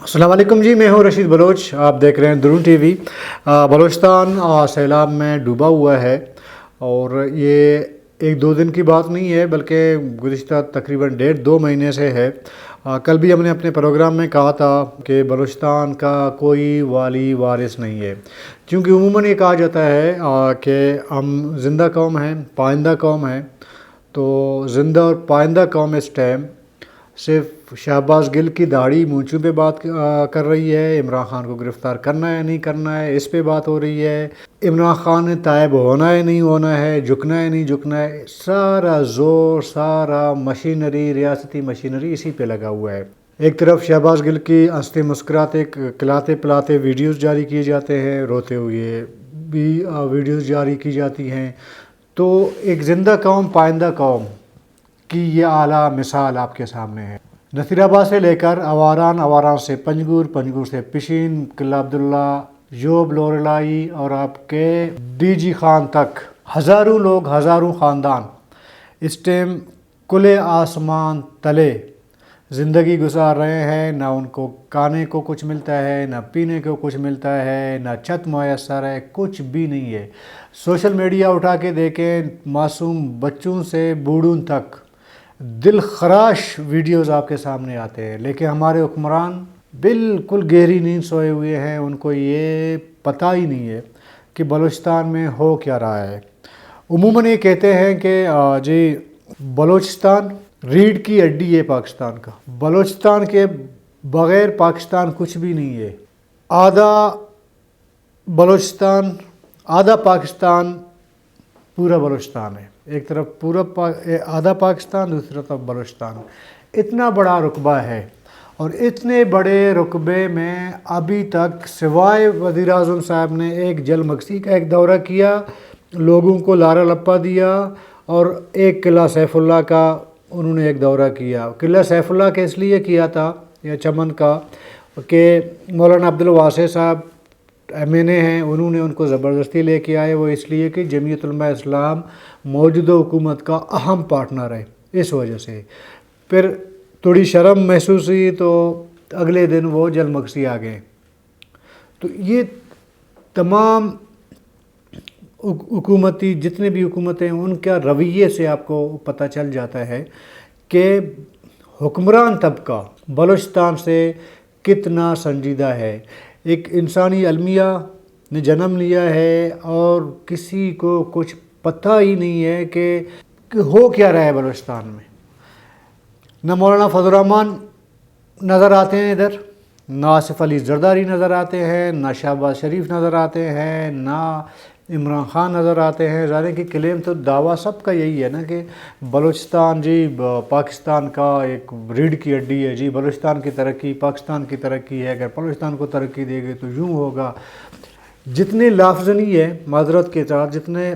السلام علیکم جی، میں ہوں رشید بلوچ. آپ دیکھ رہے ہیں درون ٹی وی. بلوچستان سیلاب میں ڈوبا ہوا ہے اور یہ ایک دو دن کی بات نہیں ہے بلکہ گزشتہ تقریباً 1.5-2 مہینے سے ہے. کل بھی ہم نے اپنے پروگرام میں کہا تھا کہ بلوچستان کا کوئی والی وارث نہیں ہے، کیونکہ عموماً یہ کہا جاتا ہے کہ ہم زندہ قوم ہیں، پائندہ قوم ہیں. تو زندہ اور پائندہ قوم اس ٹائم صرف شہباز گل کی داڑھی مونچھوں پہ بات کر رہی ہے، عمران خان کو گرفتار کرنا ہے نہیں کرنا ہے اس پہ بات ہو رہی ہے، عمران خان نے طائب ہونا ہے نہیں ہونا ہے، جھکنا ہے نہیں جھکنا ہے. سارا زور، سارا مشینری، ریاستی مشینری اسی پہ لگا ہوا ہے. ایک طرف شہباز گل کی ہنستے مسکراتے کھلاتے پلاتے ویڈیوز جاری کیے جاتے ہیں، روتے ہوئے بھی ویڈیوز جاری کی جاتی ہیں. تو ایک زندہ قوم پائندہ قوم کی یہ اعلیٰ مثال آپ کے سامنے ہے. نصیر آباد سے لے کر اواران سے پنجگور، پنجگور سے پشین، قلعہ عبداللہ، یوب لوریلائی اور آپ کے ڈی جی خان تک ہزاروں لوگ، ہزاروں خاندان اس ٹائم کھلے آسمان تلے زندگی گزار رہے ہیں. نہ ان کو کھانے کو کچھ ملتا ہے، نہ پینے کو کچھ ملتا ہے، نہ چھت میسر ہے، کچھ بھی نہیں ہے. سوشل میڈیا اٹھا کے دیکھیں، معصوم بچوں سے بوڑھوں تک دل خراش ویڈیوز آپ کے سامنے آتے ہیں. لیکن ہمارے حکمران بالکل گہری نیند سوئے ہوئے ہیں، ان کو یہ پتہ ہی نہیں ہے کہ بلوچستان میں ہو کیا رہا ہے. عموماً یہ کہتے ہیں کہ جی بلوچستان ریڑھ کی ہڈی ہے پاکستان کا، بلوچستان کے بغیر پاکستان کچھ بھی نہیں ہے. آدھا بلوچستان، آدھا پاکستان پورا بلوچستان ہے. ایک طرف پورا آدھا پاکستان، دوسری طرف بلوچستان. اتنا بڑا رقبہ ہے اور اتنے بڑے رقبے میں ابھی تک سوائے وزیر اعظم صاحب نے ایک جل مکسی کا ایک دورہ کیا، لوگوں کو لارا لپا دیا، اور ایک قلعہ سیف اللہ کا انہوں نے ایک دورہ کیا. قلعہ سیف اللہ کا اس لیے کیا تھا یا چمن کا کہ مولانا عبدالواسع صاحب ایم این اے ہیں، انہوں نے ان کو زبردستی لے کے آئے. وہ اس لیے کہ جمعیت علماء اسلام موجودہ حکومت کا اہم پارٹنر ہے، اس وجہ سے. پھر تھوڑی شرم محسوس ہوئی تو اگلے دن وہ جل مکسی آ گئے. تو یہ تمام حکومتی جتنے بھی حکومتیں ان کا رویے سے آپ کو پتہ چل جاتا ہے کہ حکمران طبقہ بلوچستان سے کتنا سنجیدہ ہے. ایک انسانی المیہ نے جنم لیا ہے اور کسی کو کچھ پتہ ہی نہیں ہے کہ ہو کیا رہا ہے بلوچستان میں. نہ مولانا فضل الرحمان نظر آتے ہیں ادھر، نہ آصف علی زرداری نظر آتے ہیں، نہ شہباز شریف نظر آتے ہیں، نہ عمران خان نظر آتے ہیں. ظاہر ہے کہ کلیم تو دعویٰ سب کا یہی ہے نا کہ بلوچستان جی پاکستان کا ایک ریڑھ کی ہڈی ہے، جی بلوچستان کی ترقی پاکستان کی ترقی ہے، اگر بلوچستان کو ترقی دے گے تو یوں ہوگا. جتنے لافظنی ہے معذرت کے ساتھ، جتنے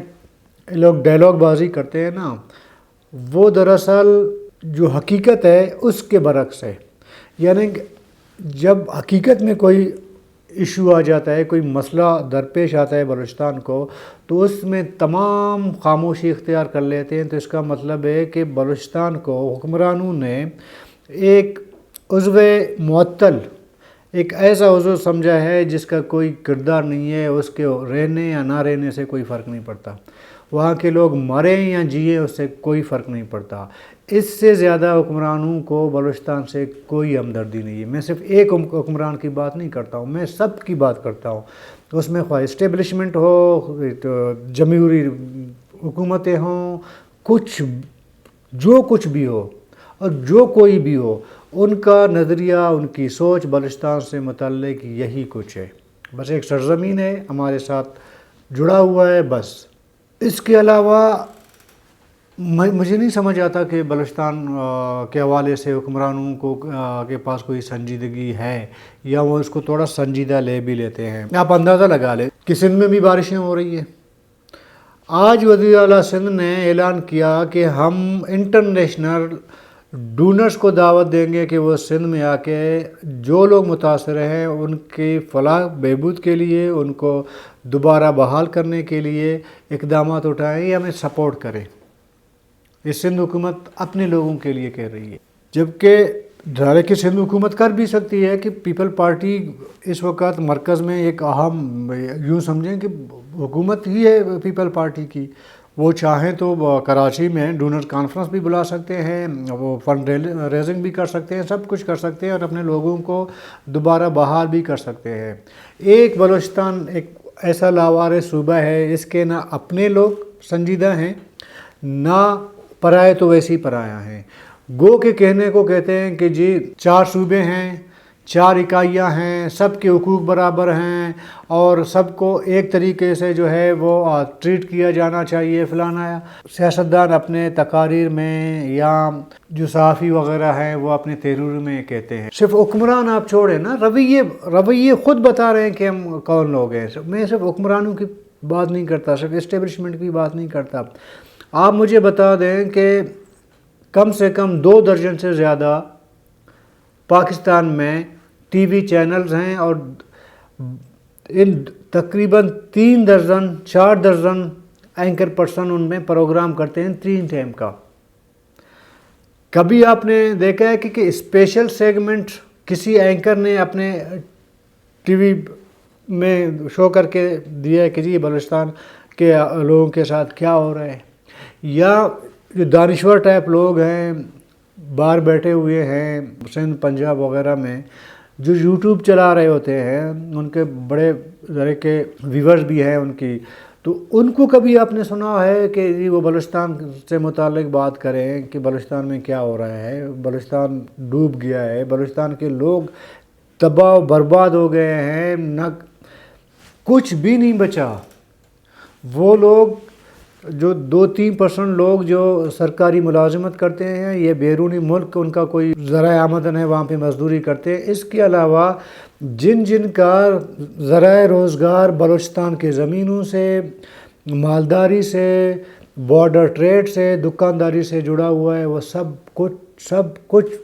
لوگ ڈائلاگ بازی کرتے ہیں نا، وہ دراصل جو حقیقت ہے اس کے برعکس ہے. یعنی جب حقیقت میں کوئی ایشو آ جاتا ہے، کوئی مسئلہ درپیش آتا ہے بلوچستان کو، تو اس میں تمام خاموشی اختیار کر لیتے ہیں. تو اس کا مطلب ہے کہ بلوچستان کو حکمرانوں نے ایک عضو معطل، ایک ایسا عضو سمجھا ہے جس کا کوئی کردار نہیں ہے، اس کے رہنے یا نہ رہنے سے کوئی فرق نہیں پڑتا، وہاں کے لوگ مریں یا جیے اس سے کوئی فرق نہیں پڑتا. اس سے زیادہ حکمرانوں کو بلوچستان سے کوئی ہمدردی نہیں ہے. میں صرف ایک حکمران کی بات نہیں کرتا ہوں، میں سب کی بات کرتا ہوں. اس میں خواہ اسٹیبلشمنٹ ہو، جمہوری حکومتیں ہوں، جو کچھ بھی ہو اور جو کوئی بھی ہو، ان کا نظریہ، ان کی سوچ بلوچستان سے متعلق یہی کچھ ہے. بس ایک سرزمین ہے ہمارے ساتھ جڑا ہوا ہے بس. اس کے علاوہ مجھے نہیں سمجھ آتا کہ بلوچستان کے حوالے سے حکمرانوں کو کے پاس کوئی سنجیدگی ہے یا وہ اس کو تھوڑا سنجیدہ لے بھی لیتے ہیں. آپ اندازہ لگا لیں کہ سندھ میں بھی بارشیں ہو رہی ہیں. آج وزیر اعلیٰ سندھ نے اعلان کیا کہ ہم انٹرنیشنل ڈونرز کو دعوت دیں گے کہ وہ سندھ میں آ کے جو لوگ متاثر ہیں ان کی فلاح بہبود کے لیے، ان کو دوبارہ بحال کرنے کے لیے اقدامات اٹھائیں یا ہمیں سپورٹ کریں. یہ سندھ حکومت اپنے لوگوں کے لیے کہہ رہی ہے، جبکہ ظاہر ہے کہ سندھ حکومت کر بھی سکتی ہے کہ پیپل پارٹی اس وقت مرکز میں ایک اہم، یوں سمجھیں کہ حکومت ہی ہے پیپل پارٹی کی. وہ چاہیں تو کراچی میں ڈونر کانفرنس بھی بلا سکتے ہیں، وہ فنڈ ریزنگ بھی کر سکتے ہیں، سب کچھ کر سکتے ہیں اور اپنے لوگوں کو دوبارہ بحال بھی کر سکتے ہیں. ایک بلوچستان ایک ایسا لاوارث صوبہ ہے، اس کے نہ اپنے لوگ سنجیدہ ہیں، نہ پرائے تو ویسے ہی پرایا ہیں. گو کے کہنے کو کہتے ہیں کہ جی 4 صوبے ہیں، 4 اکائیاں ہیں، سب کے حقوق برابر ہیں اور سب کو ایک طریقے سے جو ہے وہ ٹریٹ کیا جانا چاہیے. فلانا سیاستدان اپنے تقاریر میں یا جو صحافی وغیرہ ہیں وہ اپنے تحریر میں کہتے ہیں. صرف حکمران آپ چھوڑیں نا، رویے خود بتا رہے ہیں کہ ہم کون لوگ ہیں. میں صرف حکمرانوں کی بات نہیں کرتا، صرف اسٹیبلشمنٹ کی بات نہیں کرتا. آپ مجھے بتا دیں کہ کم سے کم 2 درجن سے زیادہ پاکستان میں ٹی وی چینلز ہیں اور ان تقریباً 3 درجن 4 درجن اینکر پرسن ان میں پروگرام کرتے ہیں 3 ٹائم کا. کبھی آپ نے دیکھا ہے کہ اسپیشل سیگمنٹ کسی اینکر نے اپنے ٹی وی میں شو کر کے دیا ہے کہ جی بلوچستان کے لوگوں کے ساتھ کیا ہو رہا ہے؟ یا جو دانشور ٹائپ لوگ ہیں باہر بیٹھے ہوئے ہیں سندھ پنجاب وغیرہ میں جو یوٹیوب چلا رہے ہوتے ہیں، ان کے بڑے ذرے کے ویورز بھی ہیں ان کی، تو ان کو کبھی آپ نے سنا ہے کہ جی وہ بلوچستان سے متعلق بات کریں کہ بلوچستان میں کیا ہو رہا ہے؟ بلوچستان ڈوب گیا ہے، بلوچستان کے لوگ تباہ و برباد ہو گئے ہیں، نہ کچھ بھی نہیں بچا. وہ لوگ جو 2-3% لوگ جو سرکاری ملازمت کرتے ہیں، یہ بیرونی ملک ان کا کوئی ذرائع آمدن ہے، وہاں پہ مزدوری کرتے ہیں. اس کے علاوہ جن کا ذرائع روزگار بلوچستان کے زمینوں سے، مالداری سے، بارڈر ٹریڈ سے، دکانداری سے جڑا ہوا ہے، وہ سب کچھ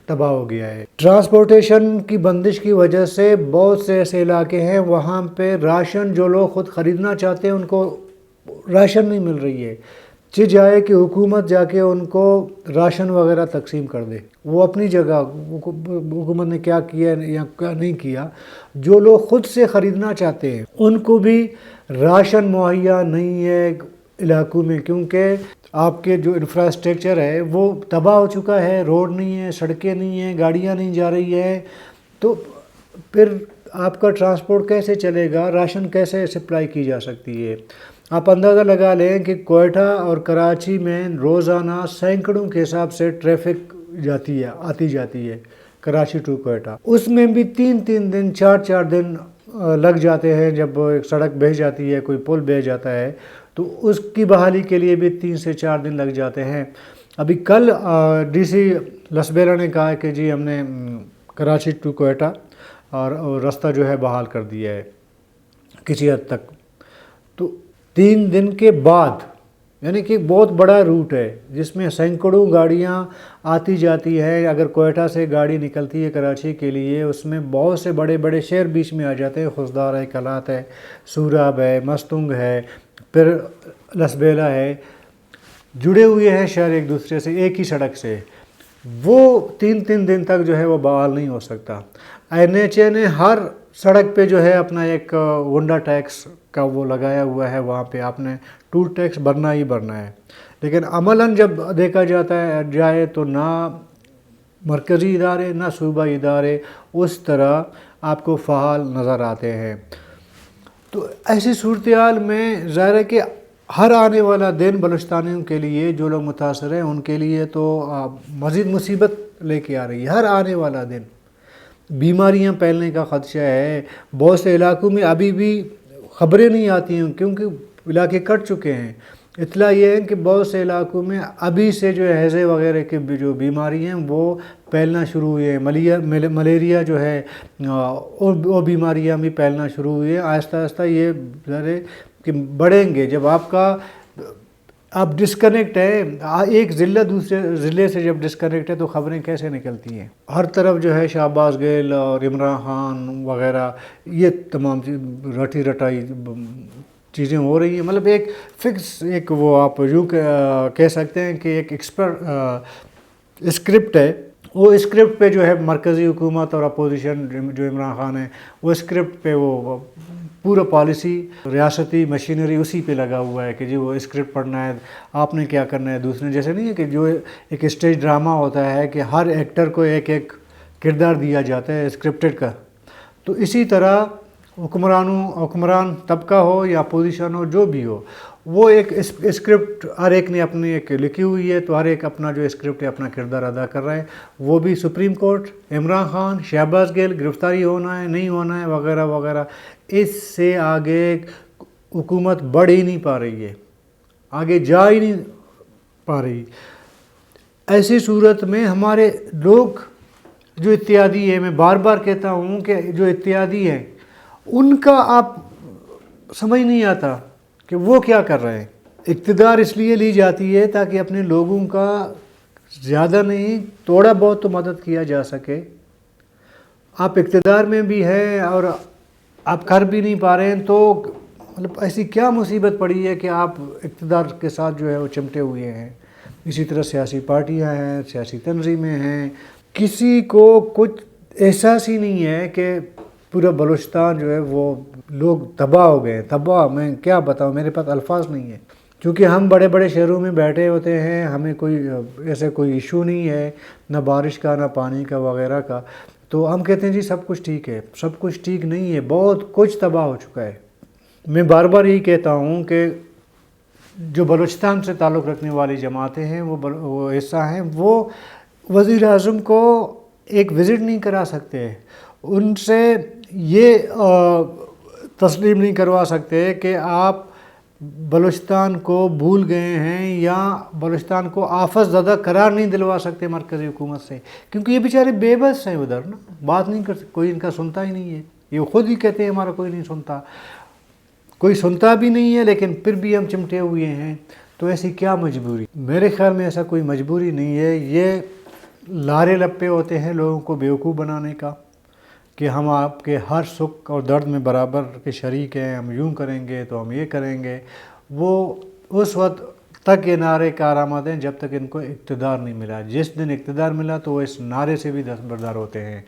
تباہ ہو گیا ہے. ٹرانسپورٹیشن کی بندش کی وجہ سے بہت سے ایسے علاقے ہیں وہاں پہ راشن جو لوگ خود خریدنا چاہتے ہیں ان کو راشن نہیں مل رہی ہے. جائے کہ حکومت جا کے ان کو راشن وغیرہ تقسیم کر دے. وہ اپنی جگہ حکومت نے کیا کیا یا کیا نہیں کیا، جو لوگ خود سے خریدنا چاہتے ہیں ان کو بھی راشن مہیا نہیں ہے علاقوں میں، کیونکہ آپ کے جو انفراسٹرکچر ہے وہ تباہ ہو چکا ہے. روڈ نہیں ہے، سڑکیں نہیں ہیں، گاڑیاں نہیں جا رہی ہیں، تو پھر آپ کا ٹرانسپورٹ کیسے چلے گا؟ راشن کیسے سپلائی کی جا سکتی ہے؟ آپ اندازہ لگا لیں کہ کوئٹہ اور کراچی میں روزانہ سینکڑوں کے حساب سے ٹریفک آتی جاتی ہے کراچی ٹو کوئٹہ. اس میں بھی 3 دن 4 دن لگ جاتے ہیں. جب ایک سڑک بہہ جاتی ہے، کوئی پل بہہ جاتا ہے تو اس کی بحالی کے لیے بھی 3 سے 4 دن لگ جاتے ہیں. ابھی کل ڈی سی لسبیرا نے کہا کہ جی ہم نے کراچی ٹو کوئٹہ اور راستہ جو ہے بحال کر دیا ہے کسی حد تک. تو 3 دن کے بعد، یعنی کہ بہت بڑا روٹ ہے جس میں سینکڑوں گاڑیاں آتی جاتی ہیں. اگر کوئٹہ سے گاڑی نکلتی ہے کراچی کے لیے، اس میں بہت سے بڑے بڑے شہر بیچ میں آ جاتے ہیں. خزدار ہے، کلات ہے، سوراب ہے، مستنگ ہے، پھر لسبیلا ہے، جڑے ہوئے ہیں شہر ایک دوسرے سے ایک ہی سڑک سے. وہ 3 دن تک جو ہے وہ بحال نہیں ہو سکتا. NHA نے ہر سڑک پہ جو ہے اپنا ایک ونڈا ٹیکس کا وہ لگایا ہوا ہے، وہاں پہ آپ نے ٹول ٹیکس بھرنا ہی بھرنا ہے. لیکن عملاً جب دیکھا جائے تو نہ مرکزی ادارے نہ صوبائی ادارے اس طرح آپ کو فعال نظر آتے ہیں. تو ایسی صورتحال میں ظاہر ہے کہ ہر آنے والا دن بلوچستانیوں کے لیے جو لوگ متاثر ہیں ان کے لیے تو مزید مصیبت لے کے آ رہی ہے. ہر آنے والا دن بیماریاں پھیلنے کا خدشہ ہے. بہت سے علاقوں میں ابھی بھی خبریں نہیں آتی ہیں کیونکہ علاقے کٹ چکے ہیں. اطلاع یہ ہے کہ بہت سے علاقوں میں ابھی سے جو ہیضے وغیرہ کی جو بیماری ہیں وہ پھیلنا شروع ہوئی ہیں. ملیریا جو ہے وہ بیماریاں بھی پھیلنا شروع ہوئی ہیں. آہستہ آہستہ یہ ذرے کہ بڑھیں گے. جب آپ ڈسکنیکٹ ہے، ایک ضلع دوسرے ضلع سے جب ڈسکنیکٹ ہے تو خبریں کیسے نکلتی ہیں؟ ہر طرف جو ہے شہباز گیل اور عمران خان وغیرہ یہ تمام رٹی رٹائی چیزیں ہو رہی ہیں. مطلب ایک فکس وہ آپ یوں کہہ سکتے ہیں کہ ایک اسکرپٹ ہے وہ اسکرپٹ پہ جو ہے مرکزی حکومت اور اپوزیشن جو عمران خان ہے وہ اسکرپٹ پہ وہ پورا پالیسی ریاستی مشینری اسی پہ لگا ہوا ہے کہ جی وہ اسکرپٹ پڑھنا ہے، آپ نے کیا کرنا ہے، دوسرے جیسے نہیں ہے کہ جو ایک اسٹیج ڈرامہ ہوتا ہے کہ ہر ایکٹر کو ایک ایک کردار دیا جاتا ہے اسکرپٹڈ کا، تو اسی طرح حکمران طبقہ ہو یا اپوزیشن ہو جو بھی ہو، وہ ایک اسکرپٹ ہر ایک نے اپنی ایک لکھی ہوئی ہے، تو ہر ایک اپنا جو اسکرپٹ ہے اپنا کردار ادا کر رہا ہے، وہ بھی سپریم کورٹ، عمران خان، شہباز گل گرفتاری ہونا ہے نہیں ہونا ہے وغیرہ وغیرہ، اس سے آگے حکومت بڑھ ہی نہیں پا رہی ہے، آگے جا ہی نہیں پا رہی۔ ایسی صورت میں ہمارے لوگ جو اتحادی ہیں، میں بار بار کہتا ہوں کہ جو اتحادی ہیں ان کا آپ سمجھ نہیں آتا کہ وہ کیا کر رہے ہیں۔ اقتدار اس لیے لی جاتی ہے تاکہ اپنے لوگوں کا زیادہ نہیں تھوڑا بہت تو مدد کیا جا سکے۔ آپ اقتدار میں بھی ہیں اور آپ کر بھی نہیں پا رہے ہیں، تو مطلب ایسی کیا مصیبت پڑی ہے کہ آپ اقتدار کے ساتھ جو ہے وہ چمٹے ہوئے ہیں۔ اسی طرح سیاسی پارٹیاں ہیں، سیاسی تنظیمیں ہیں، کسی کو کچھ احساس ہی نہیں ہے کہ پورا بلوچستان جو ہے وہ لوگ تباہ ہو گئے ہیں، تباہ، میں کیا بتاؤں، میرے پاس الفاظ نہیں ہے، کیونکہ ہم بڑے بڑے شہروں میں بیٹھے ہوتے ہیں، ہمیں کوئی ایسے کوئی ایشو نہیں ہے، نہ بارش کا نہ پانی کا وغیرہ کا، تو ہم کہتے ہیں جی سب کچھ ٹھیک ہے، سب کچھ ٹھیک نہیں ہے، بہت کچھ تباہ ہو چکا ہے۔ میں بار بار یہی کہتا ہوں کہ جو بلوچستان سے تعلق رکھنے والی جماعتیں ہیں وہ حصہ ہیں، وہ وزیر اعظم کو ایک وزٹ نہیں کرا سکتے، ان سے یہ تسلیم نہیں کروا سکتے کہ آپ بلوچستان کو بھول گئے ہیں، یا بلوچستان کو آفت زدہ قرار نہیں دلوا سکتے مرکزی حکومت سے، کیونکہ یہ بیچارے بے بس ہیں، ادھر نا بات نہیں کر سکتے، کوئی ان کا سنتا ہی نہیں ہے، یہ خود ہی کہتے ہیں ہمارا کوئی نہیں سنتا، کوئی سنتا بھی نہیں ہے، لیکن پھر بھی ہم چمٹے ہوئے ہیں، تو ایسی کیا مجبوری؟ میرے خیال میں ایسا کوئی مجبوری نہیں ہے، یہ لارے لپے ہوتے ہیں لوگوں کو بیوقوف بنانے کا، کہ ہم آپ کے ہر سکھ اور درد میں برابر کے شریک ہیں، ہم یوں کریں گے تو ہم یہ کریں گے، وہ اس وقت تک یہ نعرے کارآمد ہیں جب تک ان کو اقتدار نہیں ملا، جس دن اقتدار ملا تو وہ اس نعرے سے بھی دستبردار ہوتے ہیں۔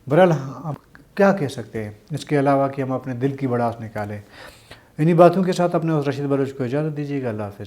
بہرحال ہم کیا کہہ سکتے ہیں اس کے علاوہ کہ ہم اپنے دل کی بڑاس نکالیں۔ انہی باتوں کے ساتھ اپنے رشید بلوچ کو اجازت دیجیے گا، اللہ حافظ۔